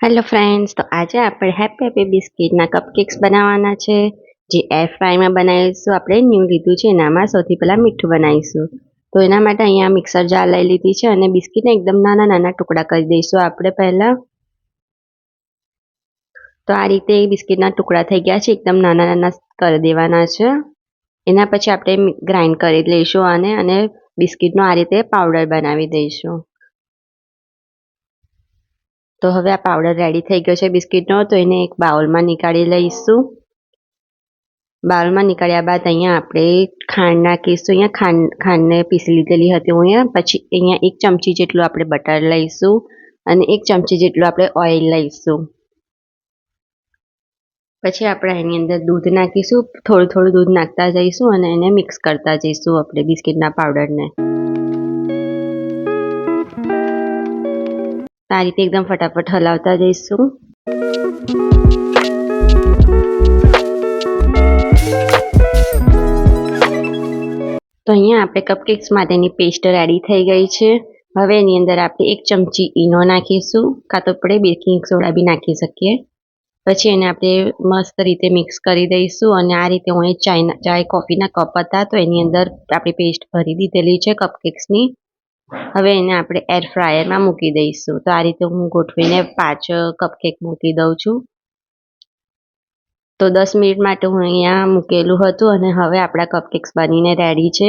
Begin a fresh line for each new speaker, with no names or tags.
Hello friends, તો આજે આપણે હેપી હેપી બિસ્કિટના કપકેક્સ બનાવવાના છે. જે એર ફ્રાયમાં બનાવીશું. આપણે ન્યૂ લીધું છે એનામાં સૌથી પહેલાં મીઠું બનાવીશું. તો એના માટે અહીંયા મિક્સર જાર લઈ લીધી છે અને બિસ્કિટને એકદમ નાના નાના ટુકડા કરી દઈશું આપણે પહેલાં. તો આ રીતે બિસ્કિટના ટુકડા થઈ ગયા છે, એકદમ નાના નાના કરી દેવાના છે. એના પછી આપણે ગ્રાઇન્ડ કરી લઈશું અને બિસ્કિટનો આ રીતે પાવડર બનાવી દઈશું. તો હવે આ પાવડર રેડી થઈ ગયો છે બિસ્કિટનો. તો એને એક બાઉલમાં નીકાળી લઈશું. બાઉલમાં નીકાળ્યા બાદ અહીંયા આપણે ખાંડ નાખીશું. અહીંયા ખાંડને પીસી લીધેલી હતી હું પછી અહીંયા 1 ચમચી જેટલું આપણે બટર લઈશું અને 1 ચમચી જેટલું આપણે ઓઇલ લઈશું. પછી આપણે એની અંદર દૂધ નાખીશું. થોડું થોડું દૂધ નાખતા જઈશું અને એને મિક્સ કરતા જઈશું આપણે બિસ્કિટના પાવડરને. આ રીતે એકદમ ફટાફટ હલાવતા જઈશું. તો અહીંયા આપણે કપકેક્સ માટેની પેસ્ટ રેડી થઈ ગઈ છે. હવે એની અંદર આપણે 1 ચમચી ઈનો નાખીશું, કાં તો આપણે બેકિંગ સોડા બી નાખી શકીએ. પછી એને આપણે મસ્ત રીતે મિક્સ કરી દઈશું અને આ રીતે હું ચાય કોફીના કપ હતા તો એની અંદર આપણી પેસ્ટ ભરી દીધેલી છે કપકેક્સની. હવે એને આપણે એર ફ્રાયરમાં મૂકી દઈશું. તો આ રીતે હું ગોઠવીને 5 કપકેક મૂકી દઉં છું. તો 10 મિનિટ માટે હું અહીંયા મૂકેલું હતું અને હવે આપણા કપકેક્સ બનીને રેડી છે.